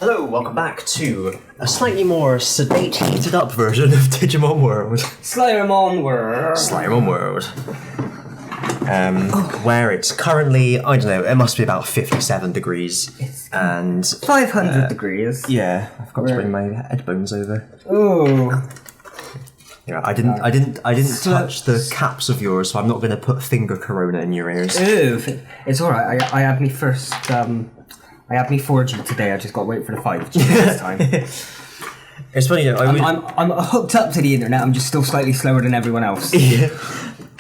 Hello, welcome back to a slightly more sedate, heated up version of Digimon World. Slyremon World. Slyremon World. Where it's currently, I don't know, it must be about 57 degrees. And 500 degrees. Yeah, I've got to bring my headphones over. Oh. Yeah, I didn't touch the caps of yours, so I'm not going to put finger corona in your ears. Ooh, it's alright. I had me first, I had me 4G today, I just got to wait for the 5G this time. It's funny, you know, I'm hooked up to the internet, I'm just still slightly slower than everyone else. Yeah.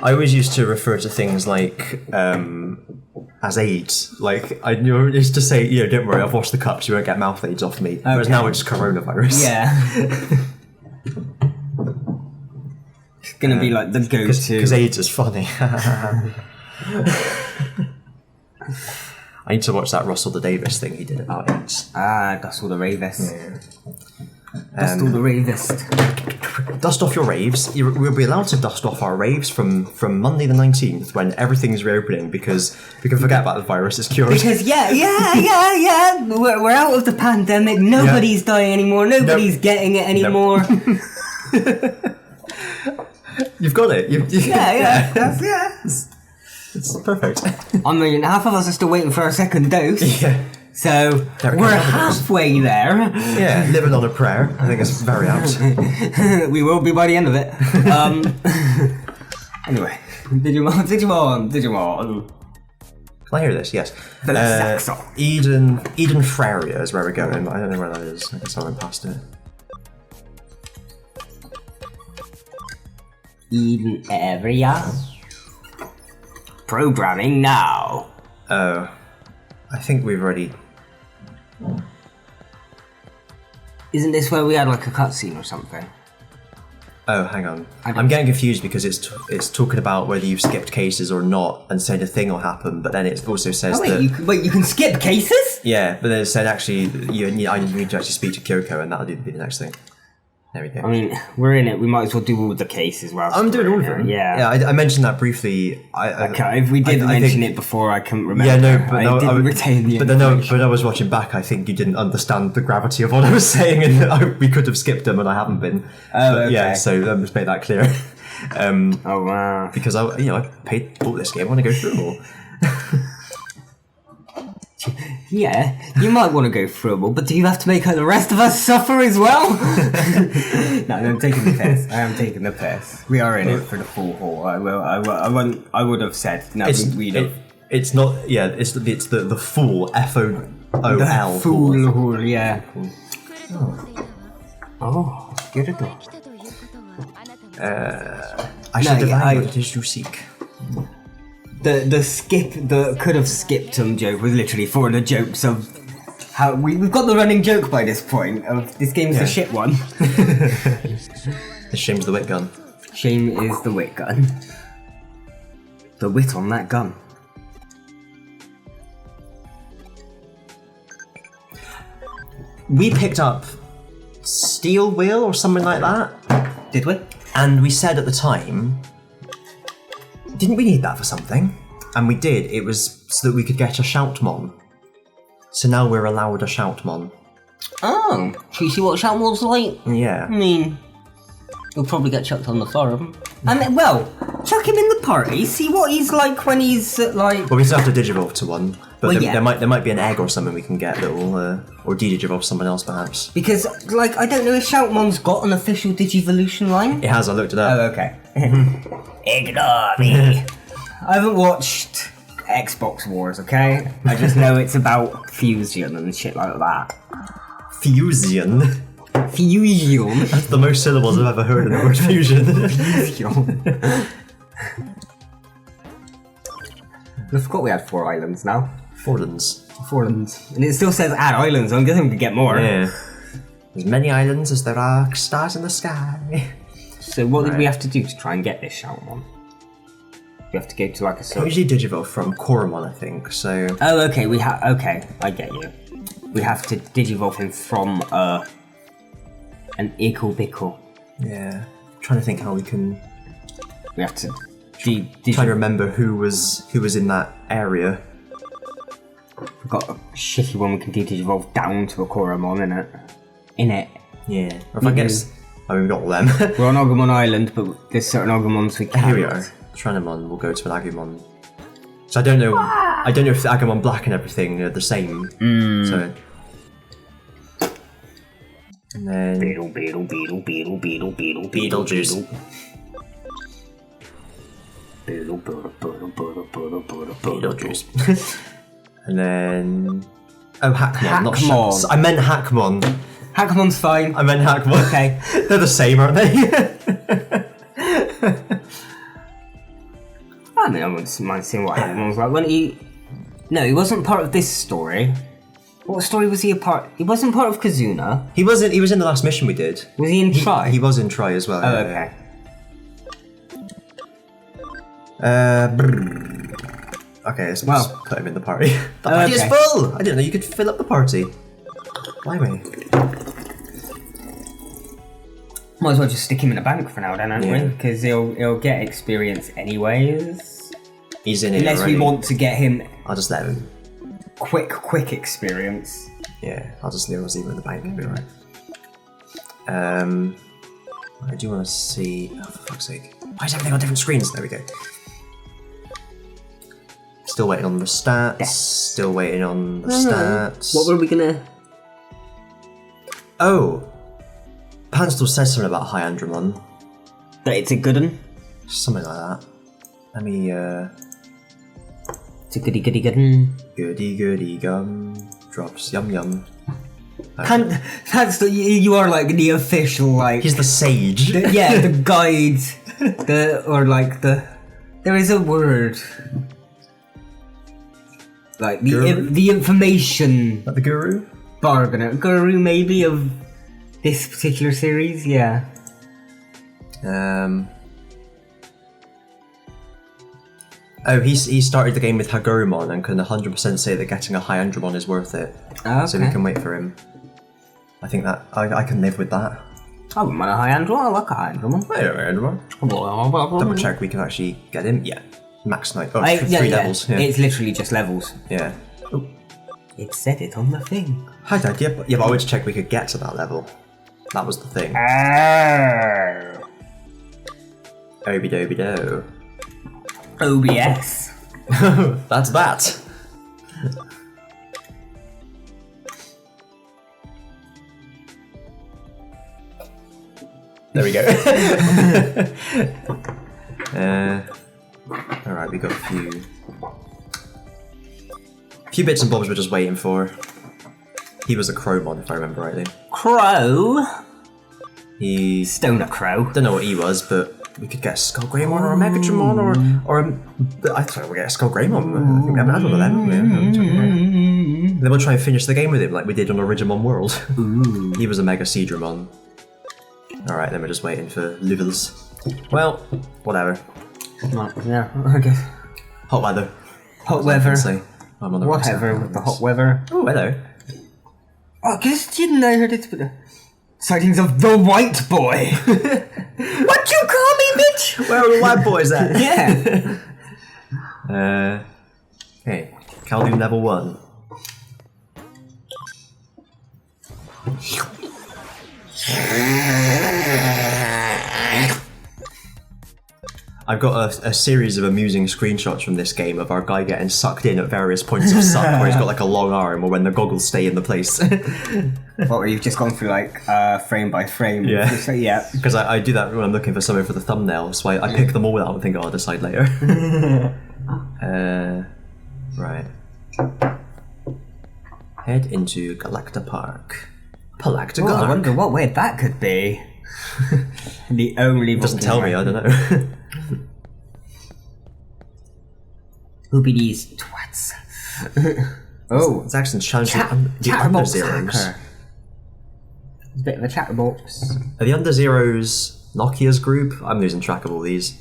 I always used to refer to things like, as AIDS. Like, I used to say, don't worry, I've washed the cups, you won't get mouth AIDS off me. Whereas now it's coronavirus. Yeah. It's gonna be like the go-to. Because AIDS is funny. I need to watch that Russell the Davis thing he did about AIDS. Dust all the ravest. Yeah. Dust all the ravest. Dust off your raves. We'll be allowed to dust off our raves from Monday the 19th when everything's reopening because we can forget about the virus, it's cured. Because we're out of the pandemic, nobody's dying anymore, nobody's getting it anymore. You've got it. It's perfect. I mean, half of us are still waiting for our second dose. Yeah. So, we're halfway there. Yeah, living on a prayer. I think it's very apt. We will be by the end of it. Anyway, Digimon. Can I hear this? Yes. Eden Fraria is where we're going, but I don't know where that is. I guess I went past it. Eden area. Programming now. Oh. I think we've already... Isn't this where we had like a cutscene or something? Oh, hang on. I'm getting confused because it's talking about whether you've skipped cases or not and said a thing will happen, but then it also says that... You can skip cases? Yeah, but then it said actually I need to actually speak to Kyoko and that'll be the next thing. There we go. I mean, we're in it. We might as well do all the cases while I'm doing all of them. Yeah. I mentioned that briefly. If we did mention it before, I couldn't remember. Yeah, no, but I didn't retain the information. But I was watching back. I think you didn't understand the gravity of what I was saying, and we could have skipped them, and I haven't been. Okay. Yeah, so let's make that clear. Oh wow! Because I bought this game. I want to go through them all. Yeah, you might want to go through them all, but do you have to make the rest of us suffer as well? No, I'm taking the piss. I am taking the piss. We are in it for the full haul. I would have said no. It's not. Yeah, it's the full FOOL. The full haul. Yeah. Oh, get it though. I should divine what it is you seek. The could have skipped them joke was literally for the jokes of how we've got the running joke by this point of this game's the shit one. Shame's the wit gun. Shame is the wit gun. The wit on that gun. We picked up Steel Wheel or something like that. Did we? And we said at the time, didn't we need that for something? And we did. It was so that we could get a Shoutmon. So now we're allowed a Shoutmon. Oh, should you see what Shoutmon's like? Yeah. I mean, he'll probably get chucked on the forum. I mean, well, chuck him in the party, see what he's like when he's like... Well, we still have to digivolve to one. But well, there might be an egg or something we can get, little, or de-digivolve someone else perhaps. Because, like, I don't know if Shoutmon's got an official Digivolution line. It has, I looked it up. Oh, okay. Ignore me. I haven't watched Xbox Wars, okay? I just know it's about fusion and shit like that. Fusion? Fusion? That's the most syllables I've ever heard in the word fusion. Fusion. I forgot we had 4 islands now. Forlands. And it still says add islands, I'm guessing we could get more. Yeah. As many islands as there are stars in the sky. So what did we have to do to try and get this Shoutmon? We have to go to like a I usually digivolve from Koromon, I think, so... Oh, okay, okay, I get you. We have to digivolve him from, an Ickle Bickle. Yeah. I'm trying to think how we can... We have to... Trying to remember who was in that area. We've got a shitty one we can do to evolve down to a Koromon in it. Yeah. Or if I guess... I mean, we've got all them. We're on Agumon Island, but there's certain Agumons we can't. Here we are. Trenemon will go to an Agumon. So I don't know. I don't know if the Agumon Black and everything are the same. So. And then. Beetlejuice. Beetlejuice. And then. Oh, Hackmon, not Shucks. I meant Hackmon. Hackmon's fine. I meant Hackmon. Okay. They're the same, aren't they? I mean, I wouldn't mind seeing what Hackmon was like. No, he wasn't part of this story. What story was he a part? He wasn't part of Kazuna. He wasn't. He was in the last mission we did. Was he in Tri? He was in Tri as well. Oh, okay. Okay, let's just put him in the party. The party is full! I didn't know you could fill up the party. Blimey. Might as well just stick him in a bank for now then, don't we? Because he'll get experience anyways. He's in it Unless already. we want to get him... I'll just let him. Quick experience. Yeah, I'll just leave him in the bank, it'll be alright. I do want to see... Oh, for fuck's sake. Why is everything on different screens? There we go. Still waiting on the stats. Still waiting on the stats. What were we gonna... Oh! Panstal said something about Hyandramon. That it's a good one? Something like that. Let me, It's a goody good one. Goody gum. Drops yum yum. You are like the official, like... He's the sage. the guide. There is a word. Like, the information... Like the guru? Bargainer. Guru, maybe, of this particular series, yeah. Oh, he started the game with Hagurumon and can 100% say that getting a Hyandramon is worth it. Okay. So we can wait for him. I think that I can live with that. I wouldn't mind a Hyandramon. I like a Hyandramon. I don't know Hyandramon. Double check we can actually get him. Yeah. Max Knight. Oh, three levels. Yeah. It's literally just levels. Yeah. Oh. It said it on the thing. Hi, Dad. Yeah, but I wanted to check we could get to that level. That was the thing. Obi-dobi-do. OBS. That's that. There we go. Alright, we got a few bits and bobs we're just waiting for. He was a Crowmon, if I remember rightly. Crow? He... Stoner Crow. Don't know what he was, but we could get a Skull Greymon or a Megatramon or I thought we'd get a Skull Greymon. I think we haven't had one of them. Then we'll try and finish the game with him like we did on Origimon World. He was a Mega Seadramon. Alright, then we're just waiting for levels. Well, whatever. Yeah, I guess. Hot weather. Hot weather. Whatever with the hot weather. Oh, hello. I guess you didn't know I heard it, but sightings of the white boy. What you call me, bitch? Where are the white boys at? Yeah. Okay, Caldoon level 1. I've got a series of amusing screenshots from this game of our guy getting sucked in at various points of suck where he's got like a long arm or when the goggles stay in the place. What, you've just gone through like frame by frame? Yeah. Yeah. Because I do that when I'm looking for something for the thumbnail, so I pick them all out and think, oh, I'll decide later. Right. Head into Galacta Park. Palacta I wonder what way that could be. The only... Doesn't tell me, I don't know. Who be these twats? Oh. It's actually challenging the Under Zeros. It's a bit of a chatterbox. Are the Under Zeros Nokia's group? I'm losing track of all these.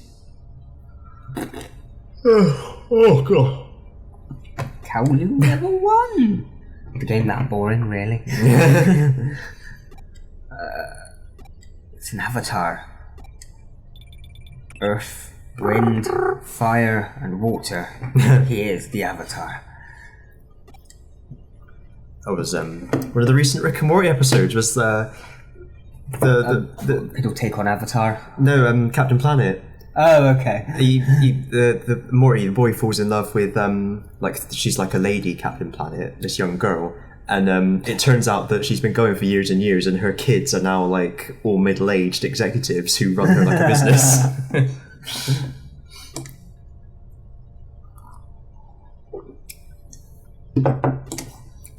Oh god. Kowloon level 1! The game that boring, really. It's an avatar. Earth, wind, fire, and water. He is the avatar. That was one of the recent Rick and Morty episodes. Was It'll take on Avatar. no Captain Planet. Oh, okay. The Morty, the boy, falls in love with she's like a lady Captain Planet, this young girl, and it turns out that she's been going for years and years, and her kids are now like all middle-aged executives who run her like a business.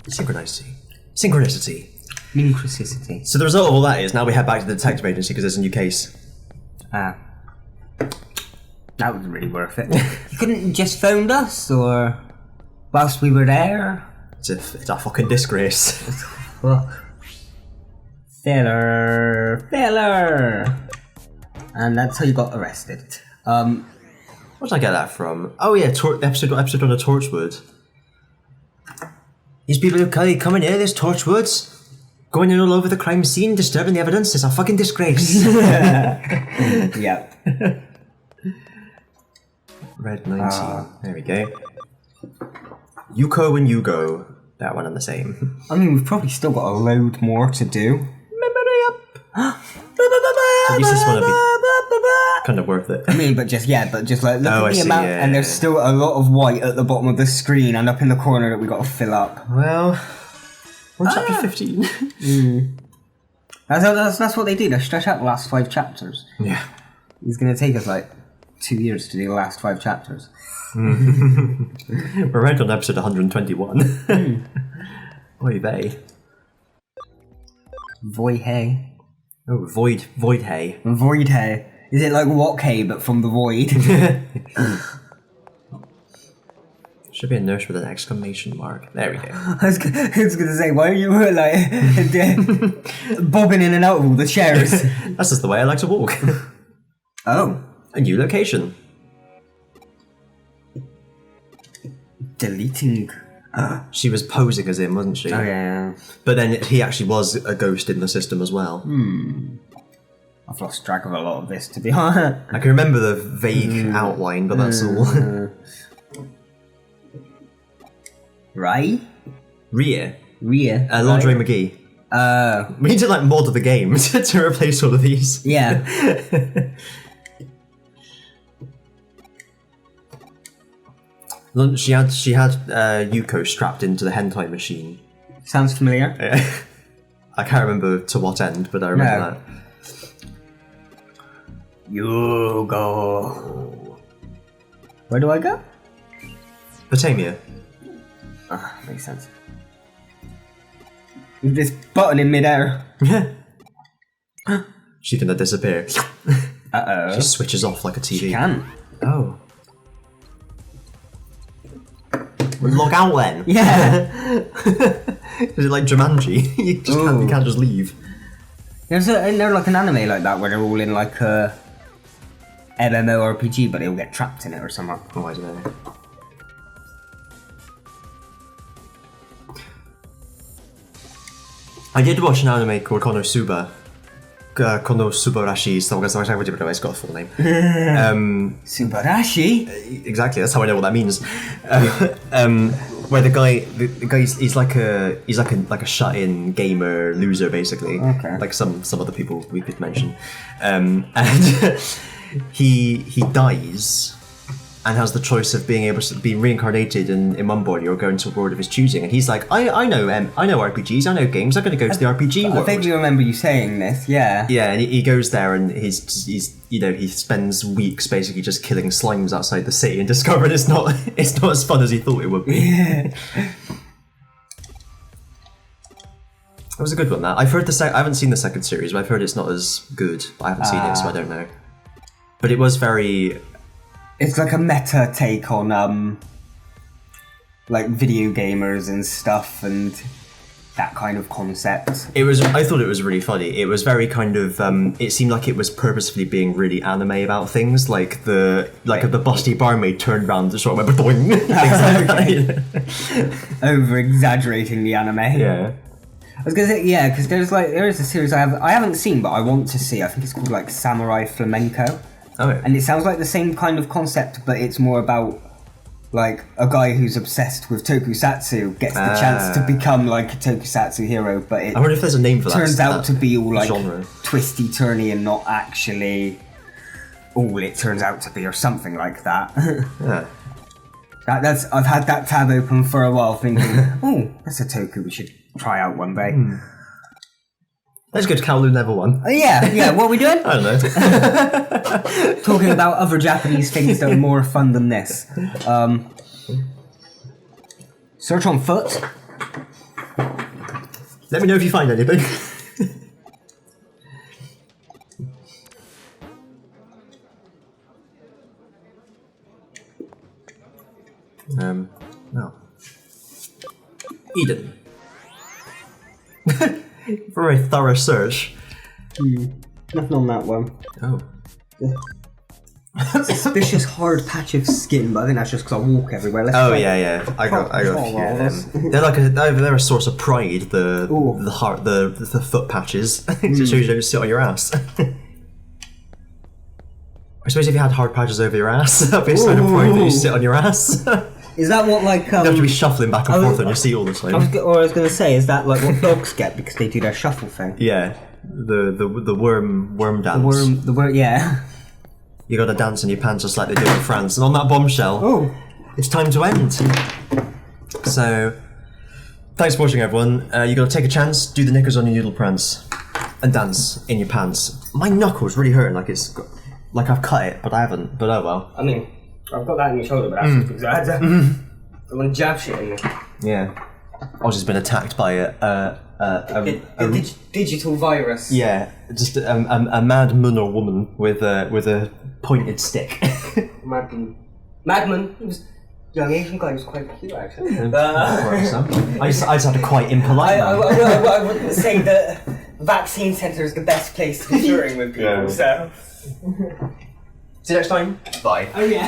Synchronicity. Synchronicity. So the result of all that is now we head back to the detective agency because there's a new case. Ah. That was really worth it. You couldn't just phoned us, or whilst we were there? It's a fucking disgrace. Failure. And that's how you got arrested. Where did I get that from? Oh yeah, episode on the Torchwood. These people who come in here, there's Torchwoods, going in all over the crime scene, disturbing the evidence. It's a fucking disgrace. Yep. Red 19. There we go. Yuko and Yugo. That one and the same. I mean, we've probably still got a load more to do. Memory up. So at least this one will be kind of worth it. I mean, but just like look at the amount, yeah, and there's still a lot of white at the bottom of the screen and up in the corner that we got to fill up. Well, we're on chapter 15. That's what they do. They stretch out the last 5 chapters. Yeah. It's going to take us like 2 years to do the last 5 chapters. We're right on episode 121. Oy vey. Void hay. Oh, void hay. Void hay. Is it like Wok hay, but from the void? Should be a nurse with an exclamation mark. There we go. I was going to say, why are you like bobbing in and out of all the chairs? That's just the way I like to walk. Oh. A new location. Deleting. She was posing as him, wasn't she? Oh, yeah. But then he actually was a ghost in the system as well. I've lost track of a lot of this, to be honest. I can remember the vague outline, but that's all. Right? Rhea. Right? Laundry McGee. We need to like mod the game to replace all of these. Yeah. She had Yuko strapped into the hentai machine. Sounds familiar. I can't remember to what end, but I remember that. You go. Where do I go? Potamia. Makes sense. With this button in midair. She's gonna disappear. Uh-oh. She switches off like a TV. She can. Oh. Log out then. Yeah. Is it like Jumanji? you can't just leave. Isn't there like an anime like that where they're all in like a MMORPG, but they all get trapped in it or something? Oh, I don't know. I did watch an anime called Konosuba. Konosubarashi, it's got a full name. Subarashi? Exactly, that's how I know what that means. Where the guy's he's like a shut-in gamer loser basically. Okay. Like some other people we could mention, and he dies and has the choice of being able to be reincarnated in one body or go into a world of his choosing. And he's like, I know RPGs, I know games. I'm going to go to the RPG world. I vaguely remember you saying this. Yeah. Yeah, and he goes there and he spends weeks basically just killing slimes outside the city and discovering it's not as fun as he thought it would be. Yeah. It was a good one. That I've heard I haven't seen the second series, but I've heard it's not as good. I haven't seen it, so I don't know. But it was very. It's like a meta take on like video gamers and stuff and that kind of concept. I thought it was really funny. It was very kind of it seemed like it was purposefully being really anime about things, like the busty barmaid turned around and sort of went boing. Over exaggerating the anime. Yeah. I was gonna say, yeah, because there is a series I haven't seen, but I want to see. I think it's called like Samurai Flamenco. Oh, yeah. And it sounds like the same kind of concept, but it's more about like a guy who's obsessed with tokusatsu gets the chance to become like a tokusatsu hero, but it I wonder if there's a name for that. turns out to be all like genre. twisty turny and not actually all it turns out to be, or something like that. Yeah. That's I've had that tab open for a while, thinking, oh, that's a toku we should try out one day. Let's go to Kowloon Level 1. Yeah. What are we doing? I don't know. Talking about other Japanese things that are more fun than this. Search on foot. Let me know if you find anything. No. Eden. For a thorough search. Nothing on that one. Oh. Suspicious hard patch of skin, but I think that's just because I walk everywhere. Let's Oh try- yeah. I got a few of them. They're like they're a source of pride. The foot patches. It shows you don't sit on your ass. I suppose if you had hard patches over your ass, that'd be a sign of pride that you sit on your ass. Is that what like? You have to be shuffling back and forth on your seat all the time. I was going to say, is that like what dogs get because they do their shuffle thing? Yeah, the worm dance. The worm, yeah. You got to dance in your pants just like they do in France. And on that bombshell, it's time to end. So, thanks for watching, everyone. You got to take a chance, do the knickers on your noodle prance, and dance in your pants. My knuckle's really hurting, like I've cut it, but I haven't. But oh well. I mean, I've got that in your shoulder, but that's because I want to jab shit in me. Yeah. I've just been attacked by a digital virus. Yeah, just a mad man or woman with a pointed stick. Madman. He was young Asian guy. He was quite cute, actually. I just had a quite impolite man. I wouldn't say that vaccine centre is the best place to be touring with people. So. See you next time. Bye. Oh yeah.